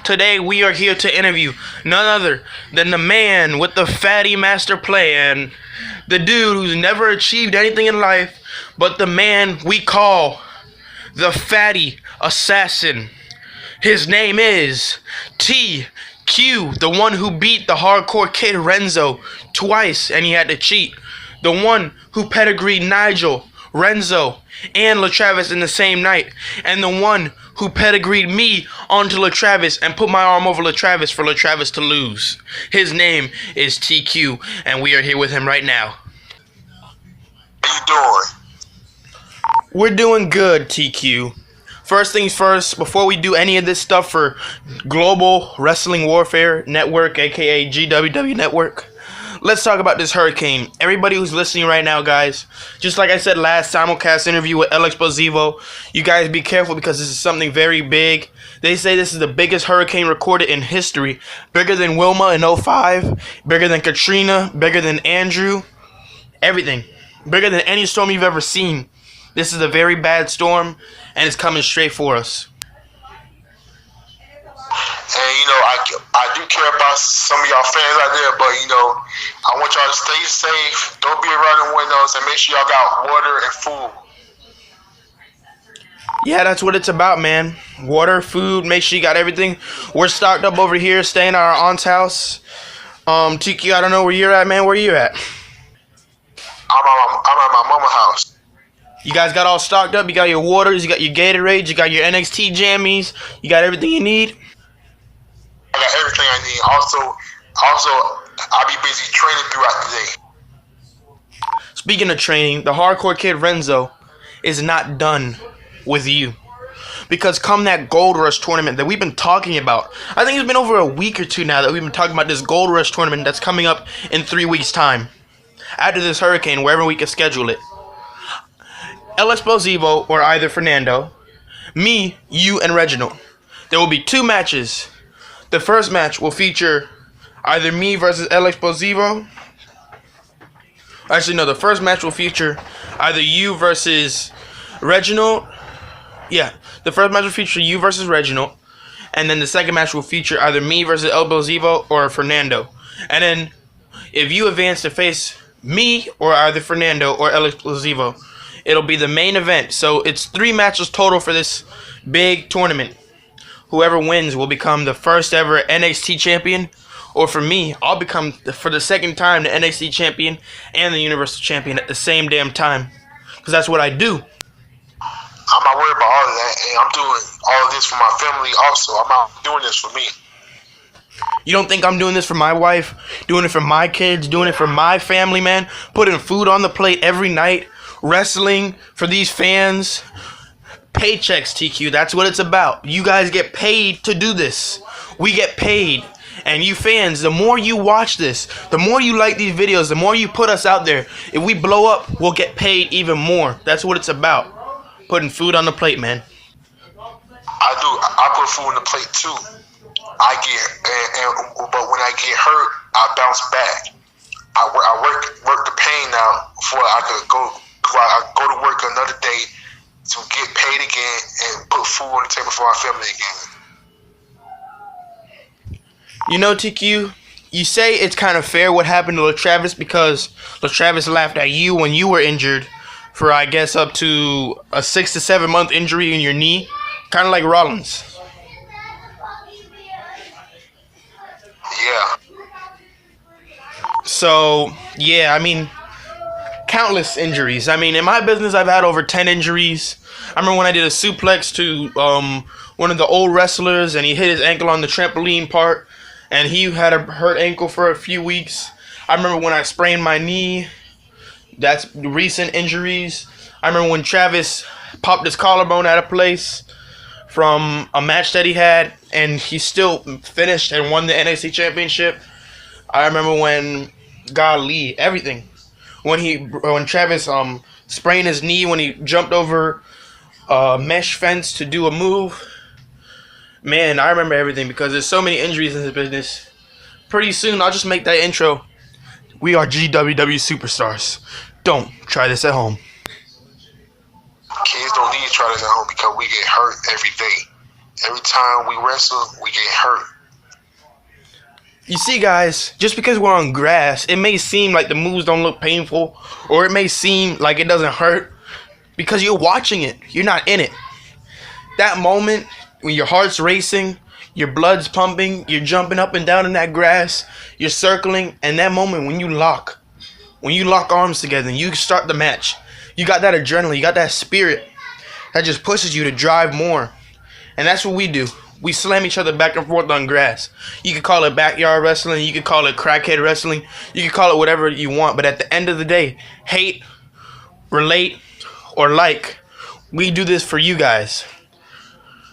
Today we are here to interview none other than the man with the fatty master plan, the dude who's never achieved anything in life, but the man we call the fatty assassin. His name is TQ, the one who beat the hardcore kid Renzo twice and he had to cheat. The one who pedigreed Nigel, Renzo, and LaTravis in the same night. And the one who pedigreed me onto LaTravis and put my arm over LaTravis for LaTravis to lose. His name is TQ, and we are here with him right now. How you doing? We're doing good, TQ. First things first, before we do any of this stuff for Global Wrestling Warfare Network, aka GWW Network, let's talk about this hurricane. Everybody who's listening right now, guys, just like I said last Simulcast interview with El Explosivo, you guys be careful because this is something very big. They say this is the biggest hurricane recorded in history. Bigger than Wilma in 05, bigger than Katrina, bigger than Andrew, everything. Bigger than any storm you've ever seen. This is a very bad storm, and it's coming straight for us. And, I do care about some of y'all fans out there, but, I want y'all to stay safe. Don't be around the windows, and make sure y'all got water and food. Yeah, that's what it's about, man. Water, food, make sure you got everything. We're stocked up over here, staying at our aunt's house. TQ, I don't know where you're at, man. Where you at? I'm at my mama's house. You guys got all stocked up? You got your waters, you got your Gatorades, you got your NXT jammies, you got everything you need? I got everything I need. Also, I'll be busy training throughout the day. Speaking of training, the hardcore kid Renzo is not done with you. Because come that Gold Rush tournament that we've been talking about, I think it's been over a week or two now that we've been talking about this Gold Rush tournament that's coming up in 3 weeks' time. After this hurricane, wherever we can schedule it. El Explosivo or either Fernando, me, you, and Reginald. There will be 2 matches. The first match will feature either me versus El Explosivo. Actually, no, the first match will feature either you versus Reginald. Yeah, the first match will feature you versus Reginald. And then the second match will feature either me versus El Explosivo or Fernando. And then if you advance to face me or either Fernando or El Explosivo, it'll be the main event. So it's 3 matches total for this big tournament. Whoever wins will become the first ever NXT champion. Or for me, I'll become, for the second time, the NXT champion and the Universal champion at the same damn time. Because that's what I do. I'm not worried about all of that. And I'm doing all of this for my family also. I'm not doing this for me. You don't think I'm doing this for my wife? Doing it for my kids? Doing it for my family, man? Putting food on the plate every night? Wrestling for these fans? Paychecks, TQ, that's what it's about. You guys get paid to do this. We get paid. And you fans, the more you watch this, the more you like these videos, the more you put us out there. If we blow up, we'll get paid even more. That's what it's about. Putting food on the plate, man. I do. I put food on the plate too. But when I get hurt, I bounce back. I work the pain now before I could go. I go to work another day to get paid again and put food on the table for our family again. You know, TQ, you say it's kind of fair what happened to LaTravis because LaTravis laughed at you when you were injured for, I guess, up to a 6 to 7 month injury in your knee. Kind of like Rollins. Yeah. So, yeah, I mean, countless injuries. I mean, in my business, I've had over 10 injuries. I remember when I did a suplex to one of the old wrestlers, and he hit his ankle on the trampoline part, and he had a hurt ankle for a few weeks. I remember when I sprained my knee. That's recent injuries. I remember when Travis popped his collarbone out of place from a match that he had, and he still finished and won the NXT championship. I remember when, golly, everything. When Travis sprained his knee when he jumped over a mesh fence to do a move. Man, I remember everything because there's so many injuries in this business. Pretty soon, I'll just make that intro. We are GWW superstars. Don't try this at home. Kids don't need to try this at home because we get hurt every day. Every time we wrestle, we get hurt. You see, guys, just because we're on grass, it may seem like the moves don't look painful, or it may seem like it doesn't hurt, because you're watching it. You're not in it. That moment when your heart's racing, your blood's pumping, you're jumping up and down in that grass, you're circling, and that moment when you lock arms together and you start the match, you got that adrenaline, you got that spirit that just pushes you to drive more. And that's what we do. We slam each other back and forth on grass. You could call it backyard wrestling, you could call it crackhead wrestling, you could call it whatever you want, but at the end of the day, hate, relate, or like, we do this for you guys.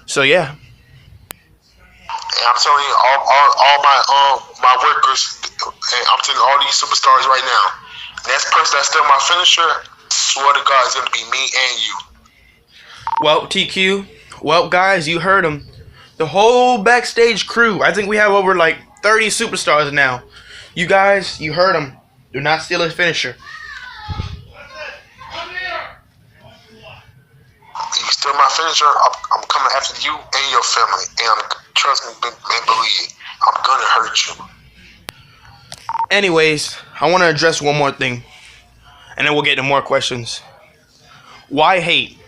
So yeah. And I'm telling you, all my workers, and I'm telling all these superstars right now, next person that steal my finisher, swear to God, it's gonna be me and you. Well, TQ, well, guys, you heard him. The whole backstage crew, I think we have over like 30 superstars now. You guys, you heard him. Do not steal his finisher. If you steal my finisher, I'm coming after you and your family. And trust me and believe, I'm gonna hurt you. Anyways, I want to address one more thing, and then we'll get to more questions. Why hate?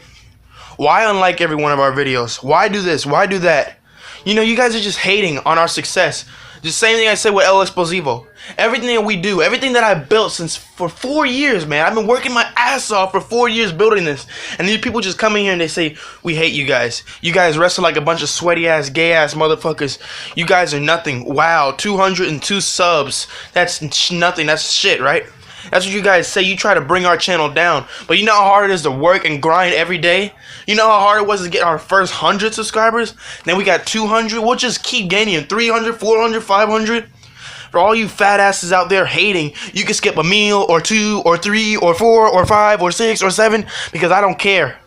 Why unlike every one of our videos? Why do this? Why do that? You know, you guys are just hating on our success. The same thing I said with El Explosivo. Everything that we do, everything that I built for 4 years, man. I've been working my ass off for 4 years building this. And these people just come in here and they say, we hate you guys. You guys wrestle like a bunch of sweaty ass, gay ass motherfuckers. You guys are nothing. Wow, 202 subs. That's nothing. That's shit, right? That's what you guys say. You try to bring our channel down. But you know how hard it is to work and grind every day? You know how hard it was to get our first 100 subscribers? Then we got 200. We'll just keep gaining 300, 400, 500. For all you fat asses out there hating, you can skip a meal or 2 or 3 or 4 or 5 or 6 or 7 because I don't care.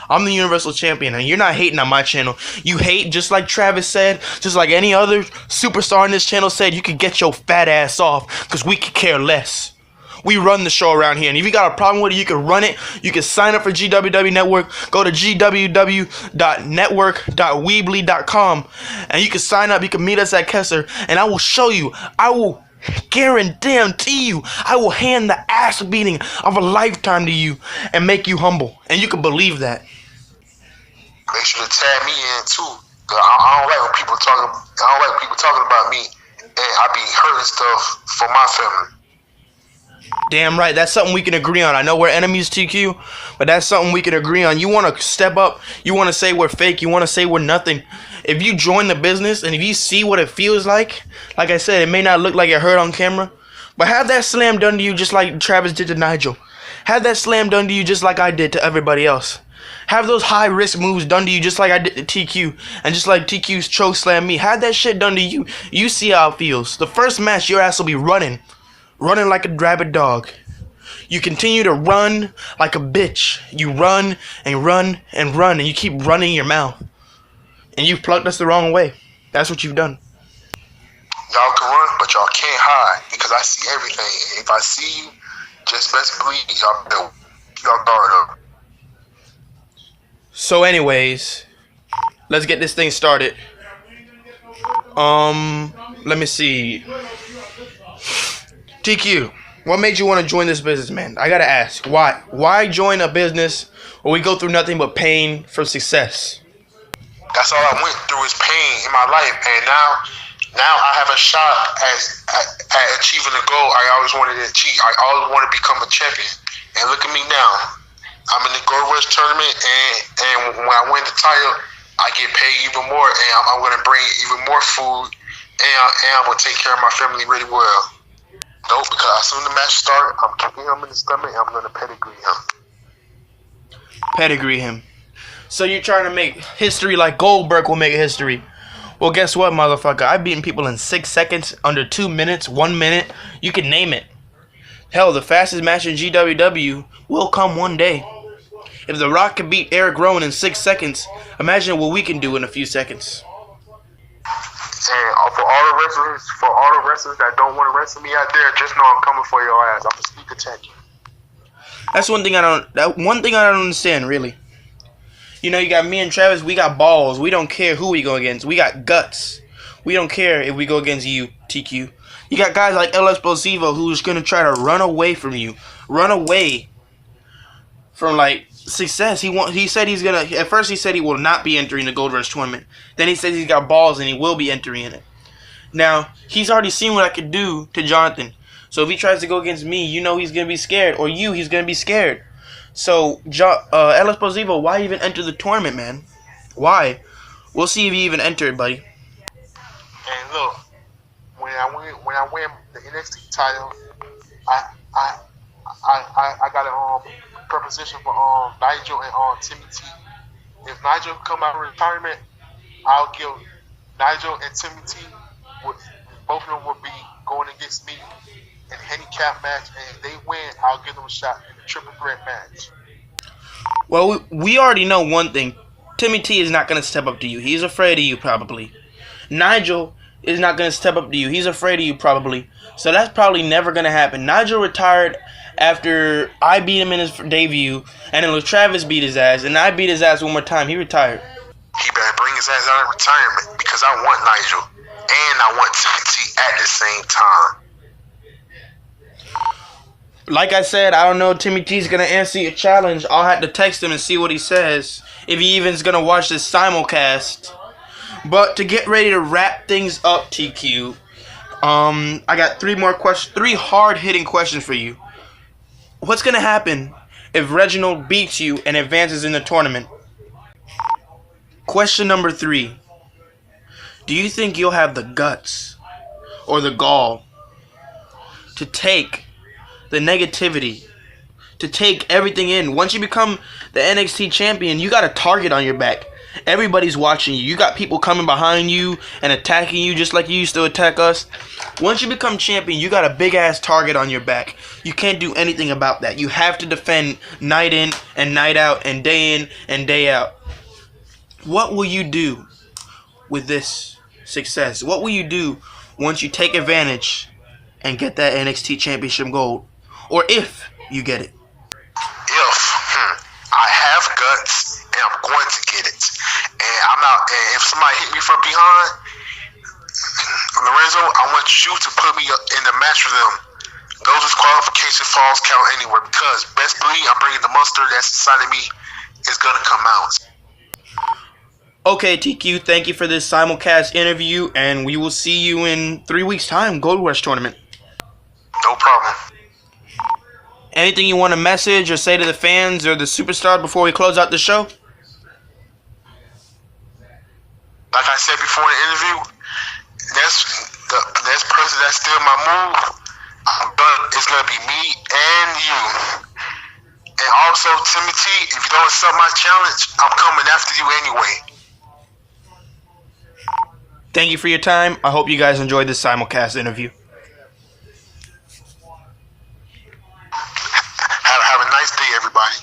I'm the Universal Champion and you're not hating on my channel. You hate just like Travis said, just like any other superstar in this channel said, you could get your fat ass off because we could care less. We run the show around here, and if you got a problem with it, you can run it. You can sign up for GWW Network. Go to gww.network.weebly.com, and you can sign up. You can meet us at Kessler, and I will show you. I will guarantee you. I will hand the ass beating of a lifetime to you and make you humble, and you can believe that. Make sure to tag me in too. I don't like when people talking. I don't like when people talking about me, and I be hurting stuff for my family. Damn right, that's something we can agree on. I know we're enemies, TQ, but that's something we can agree on. You want to step up, you want to say we're fake, you want to say we're nothing. If you join the business and if you see what it feels like I said, it may not look like it hurt on camera, but have that slam done to you just like Travis did to Nigel. Have that slam done to you just like I did to everybody else. Have those high risk moves done to you just like I did to TQ, and just like TQ's choke slam me. Have that shit done to you. You see how it feels. The first match, your ass will be running like a rabid dog. You continue to run like a bitch. You run and run and run, and you keep running your mouth. And you've plucked us the wrong way. That's what you've done. Y'all can run, but y'all can't hide because I see everything. And if I see you, just best believe y'all guard up. So anyways, let's get this thing started. Let me see. TQ, what made you want to join this business, man? I gotta ask, why? Why join a business where we go through nothing but pain for success? That's all I went through is pain in my life, and now I have a shot at achieving the goal I always wanted to achieve. I always want to become a champion, and look at me now. I'm in the Gold Rush tournament, and when I win the title, I get paid even more, and I'm going to bring even more food, and I'm going to take care of my family really well. No, because as soon as the match starts, I'm kicking him in the stomach, and I'm going to pedigree him. Pedigree him. So you're trying to make history like Goldberg will make history. Well, guess what, motherfucker? I've beaten people in 6 seconds, under 2 minutes, 1 minute. You can name it. Hell, the fastest match in GWW will come one day. If The Rock can beat Eric Rowan in 6 seconds, imagine what we can do in a few seconds. And for all the wrestlers that don't want to wrestle me out there, just know I'm coming for your ass. I'm a sneak attack you. That's one thing I don't understand, really. You know, you got me and Travis. We got balls. We don't care who we go against. We got guts. We don't care if we go against you, TQ. You got guys like El Explosivo who's gonna try to run away from you, run away from like success. He said he's gonna. At first, he said he will not be entering the Gold Rush tournament. Then he says he's got balls and he will be entering it. Now he's already seen what I could do to Jonathan. So if he tries to go against me, you know he's gonna be scared, or he's gonna be scared. So El Explosivo, why even enter the tournament, man? Why? We'll see if you even enter it, buddy. And look, when I win the NXT title, I got a proposition for Nigel and Timmy T. If Nigel come out of retirement, I'll give Nigel and Timmy T. Both of them will be going against me in a handicap match, and if they win, I'll give them a shot in a triple threat match. Well, we already know one thing. Timmy T is not going to step up to you. He's afraid of you, probably. Nigel is not going to step up to you. He's afraid of you, probably. So that's probably never going to happen. Nigel retired after I beat him in his debut, and then Travis beat his ass, and I beat his ass one more time. He retired. He better bring his ass out of retirement, because I want Nigel and I want Timmy T at the same time. Like I said, I don't know if Timmy T's going to answer your challenge. I'll have to text him and see what he says. If he even's going to watch this simulcast. But to get ready to wrap things up, TQ, I got three hard-hitting questions for you. What's going to happen if Reginald beats you and advances in the tournament? Question number 3. Do you think you'll have the guts or the gall to take the negativity, to take everything in? Once you become the NXT champion, you got a target on your back. Everybody's watching you. You got people coming behind you and attacking you just like you used to attack us. Once you become champion, you got a big ass target on your back. You can't do anything about that. You have to defend night in and night out and day in and day out. What will you do with this success? What will you do once you take advantage and get that NXT championship gold? Or if you get it. If I have guts and I'm going to get it, and I'm out, and if somebody hit me from behind, Renzo, I want you to put me in the match with them. Those disqualification falls count anywhere, because best believe I'm bringing the monster that's inside of me is gonna come out. Okay, TQ, thank you for this simulcast interview, and we will see you in 3 weeks' time, Gold Rush tournament. No problem. Anything you want to message or say to the fans or the superstar before we close out the show? Like I said before in the interview, that's person that steal my move. It's gonna be me and you. And also, Timmy T, if you don't accept my challenge, I'm coming after you anyway. Thank you for your time. I hope you guys enjoyed this simulcast interview. Have a nice day, everybody.